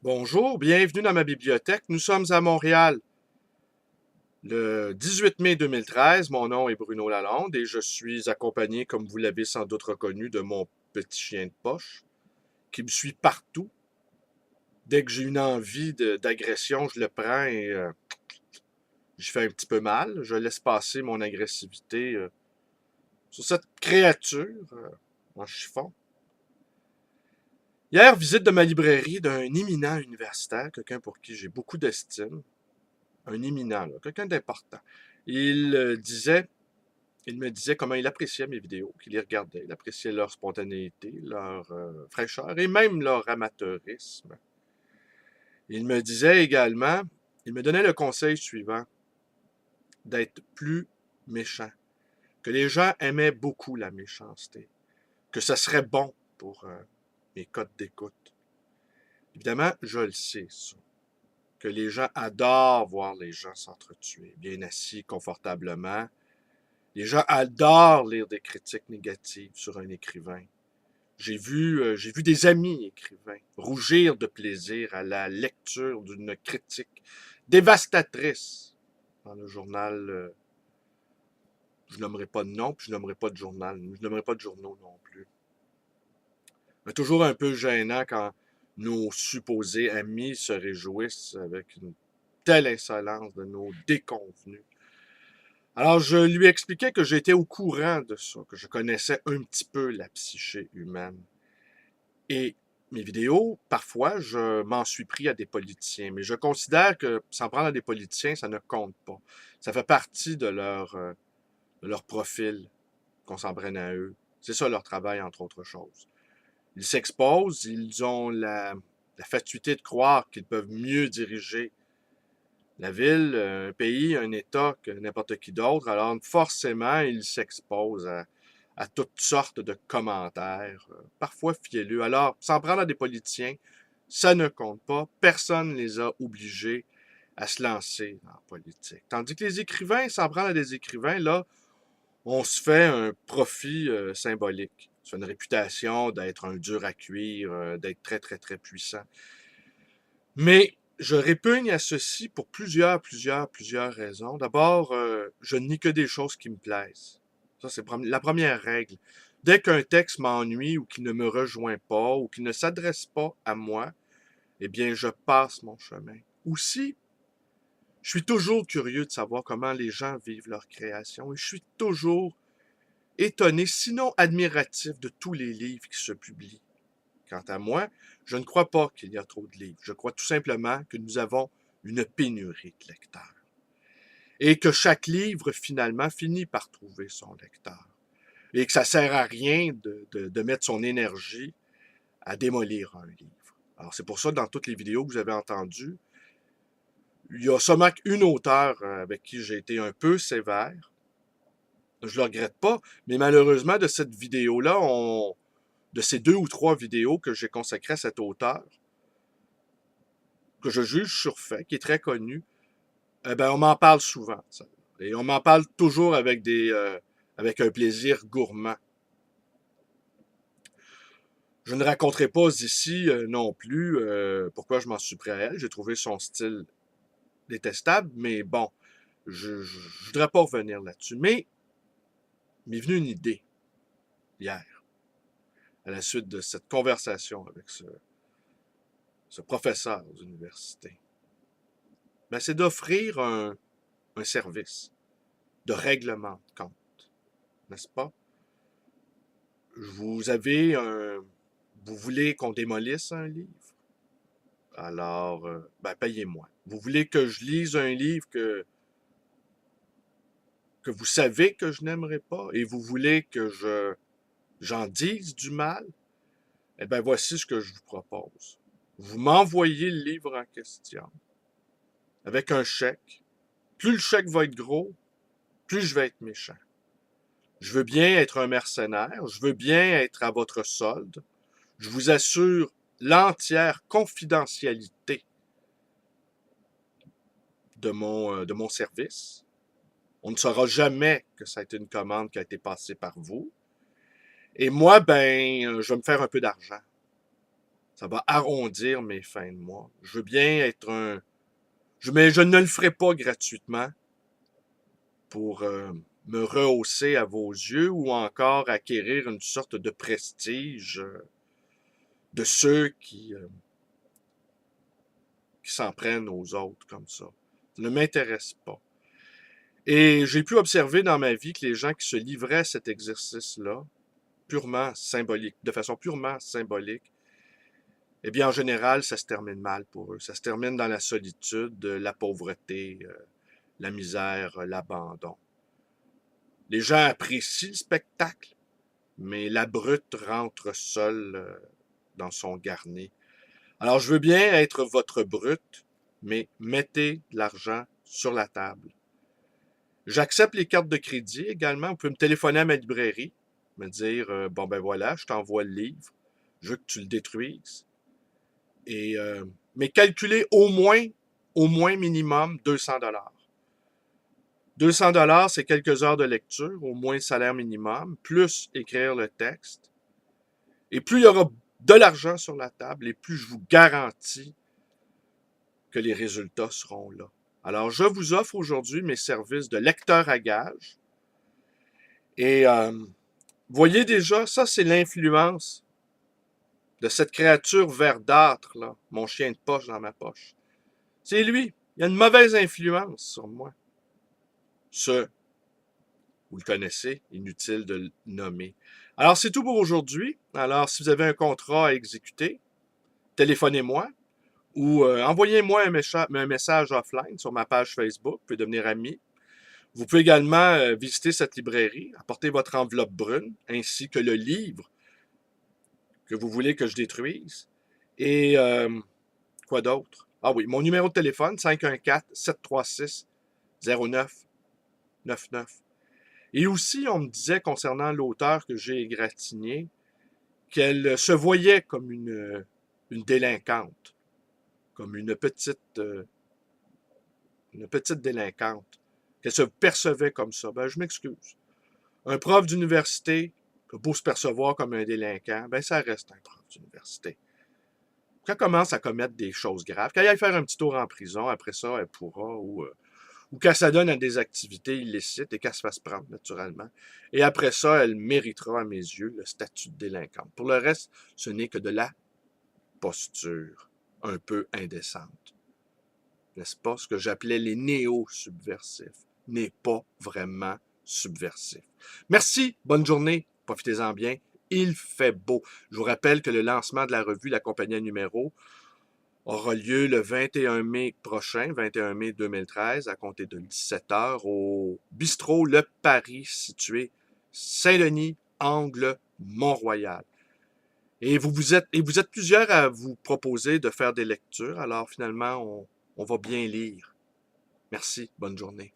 Bonjour, bienvenue dans ma bibliothèque. Nous sommes à Montréal le 18 mai 2013. Mon nom est Bruno Lalonde et je suis accompagné, comme vous l'avez sans doute reconnu, de mon petit chien de poche qui me suit partout. Dès que j'ai une envie d'agression, je le prends et je fais un petit peu mal. Je laisse passer mon agressivité sur cette créature en chiffon. Hier, visite de ma librairie d'un éminent universitaire, quelqu'un pour qui j'ai beaucoup d'estime. Un éminent, là, quelqu'un d'important. Il disait, il me disait comment il appréciait mes vidéos, qu'il les regardait, il appréciait leur spontanéité, leur fraîcheur et même leur amateurisme. Il me disait également, il me donnait le conseil suivant, d'être plus méchant, que les gens aimaient beaucoup la méchanceté, que ça serait bon pour mes codes d'écoute. Évidemment, je le sais, ça, que les gens adorent voir les gens s'entretuer, bien assis confortablement. Les gens adorent lire des critiques négatives sur un écrivain. J'ai vu des amis écrivains rougir de plaisir à la lecture d'une critique dévastatrice dans le journal. Je nommerai pas de nom, puis je nommerai pas de journal. Je nommerai pas de journaux non plus. Mais toujours un peu gênant quand nos supposés amis se réjouissent avec une telle insolence de nos déconvenus. Alors, je lui expliquais que j'étais au courant de ça, que je connaissais un petit peu la psyché humaine. Et mes vidéos, parfois, je m'en suis pris à des politiciens, mais je considère que s'en prendre à des politiciens, ça ne compte pas. Ça fait partie de leur profil qu'on s'en prenne à eux. C'est ça leur travail, entre autres choses. Ils s'exposent, ils ont la fatuité de croire qu'ils peuvent mieux diriger la ville, un pays, un État que n'importe qui d'autre. Alors, forcément, ils s'exposent à toutes sortes de commentaires, parfois fielleux. Alors, s'en prendre à des politiciens, ça ne compte pas. Personne ne les a obligés à se lancer en politique. Tandis que les écrivains, s'en prendre à des écrivains, là, on se fait un profit symbolique. On se fait une réputation d'être un dur à cuire, d'être très, très, très puissant. Mais je répugne à ceci pour plusieurs raisons. D'abord, je ne lis que des choses qui me plaisent. Ça, c'est la première règle. Dès qu'un texte m'ennuie ou qu'il ne me rejoint pas ou qu'il ne s'adresse pas à moi, eh bien, je passe mon chemin. Aussi, je suis toujours curieux de savoir comment les gens vivent leur création et je suis toujours étonné, sinon admiratif, de tous les livres qui se publient. Quant à moi, je ne crois pas qu'il y a trop de livres. Je crois tout simplement que nous avons une pénurie de lecteurs. Et que chaque livre, finalement, finit par trouver son lecteur. Et que ça sert à rien de mettre son énergie à démolir un livre. Alors, c'est pour ça que dans toutes les vidéos que vous avez entendues, il y a seulement une auteure avec qui j'ai été un peu sévère. Je le regrette pas, mais malheureusement, de cette vidéo-là, de ces 2 ou 3 vidéos que j'ai consacrées à cet auteur, que je juge surfait, qui est très connu, eh ben, on m'en parle souvent. Ça. Et on m'en parle toujours avec un plaisir gourmand. Je ne raconterai pas ici non plus pourquoi je m'en suis pris à elle. J'ai trouvé son style détestable, mais bon, je ne voudrais pas revenir là-dessus. Mais il m'est venu une idée hier, à la suite de cette conversation avec ce professeur d'université. Ben, c'est d'offrir un service de règlement de compte, n'est-ce pas? Vous avez un... Vous voulez qu'on démolisse un livre? Alors, ben, payez-moi. Vous voulez que je lise un livre que vous savez que je n'aimerais pas et vous voulez que j'en dise du mal? Eh bien, voici ce que je vous propose. Vous m'envoyez le livre en question avec un chèque. Plus le chèque va être gros, plus je vais être méchant. Je veux bien être un mercenaire, je veux bien être à votre solde. Je vous assure l'entière confidentialité de mon service. On ne saura jamais que ça a été une commande qui a été passée par vous. Et moi, ben, je vais me faire un peu d'argent. Ça va arrondir mes fins de mois. Je veux bien être mais je ne le ferai pas gratuitement pour me rehausser à vos yeux ou encore acquérir une sorte de prestige de ceux qui s'en prennent aux autres comme ça. Ça ne m'intéresse pas. Et j'ai pu observer dans ma vie que les gens qui se livraient à cet exercice-là, purement symbolique, de façon purement symbolique, eh bien, en général, ça se termine mal pour eux. Ça se termine dans la solitude, la pauvreté, la misère, l'abandon. Les gens apprécient le spectacle, mais la brute rentre seule dans son garni. Alors, je veux bien être votre brute, mais mettez de l'argent sur la table. J'accepte les cartes de crédit également. Vous pouvez me téléphoner à ma librairie, me dire, bon ben voilà, je t'envoie le livre, je veux que tu le détruises. Et, mais calculez au moins minimum 200 $. 200 $, c'est quelques heures de lecture, au moins salaire minimum, plus écrire le texte. Et plus il y aura de l'argent sur la table, et plus je vous garantis que les résultats seront là. Alors, je vous offre aujourd'hui mes services de lecteur à gage. Et voyez déjà, ça, c'est l'influence de cette créature verdâtre, là, mon chien de poche dans ma poche. C'est lui. Il a une mauvaise influence sur moi. Vous le connaissez, inutile de le nommer. Alors, c'est tout pour aujourd'hui. Alors, si vous avez un contrat à exécuter, téléphonez-moi ou envoyez-moi un message offline sur ma page Facebook. Vous pouvez devenir ami. Vous pouvez également visiter cette librairie, apporter votre enveloppe brune ainsi que le livre que vous voulez que je détruise. Et quoi d'autre? Ah oui, mon numéro de téléphone, 514-736-0999. Et aussi, on me disait concernant l'auteur que j'ai égratigné, qu'elle se voyait comme une délinquante, comme une petite délinquante, qu'elle se percevait comme ça. Ben, je m'excuse. Un prof d'université, qui a beau se percevoir comme un délinquant, ben ça reste un prof d'université. Quand elle commence à commettre des choses graves, quand elle aille faire un petit tour en prison, après ça, elle pourra, ou qu'elle s'adonne à des activités illicites et qu'elle se fasse prendre naturellement. Et après ça, elle méritera à mes yeux le statut de délinquante. Pour le reste, ce n'est que de la posture un peu indécente. N'est-ce pas? Ce que j'appelais les néo-subversifs n'est pas vraiment subversif. Merci, bonne journée, profitez-en bien. Il fait beau. Je vous rappelle que le lancement de la revue La Compagnie à numéros aura lieu le 21 mai prochain, 21 mai 2013, à compter de 17h au bistrot Le Paris, situé Saint-Denis, angle Mont-Royal. Et vous êtes plusieurs à vous proposer de faire des lectures, alors finalement, on va bien lire. Merci, bonne journée.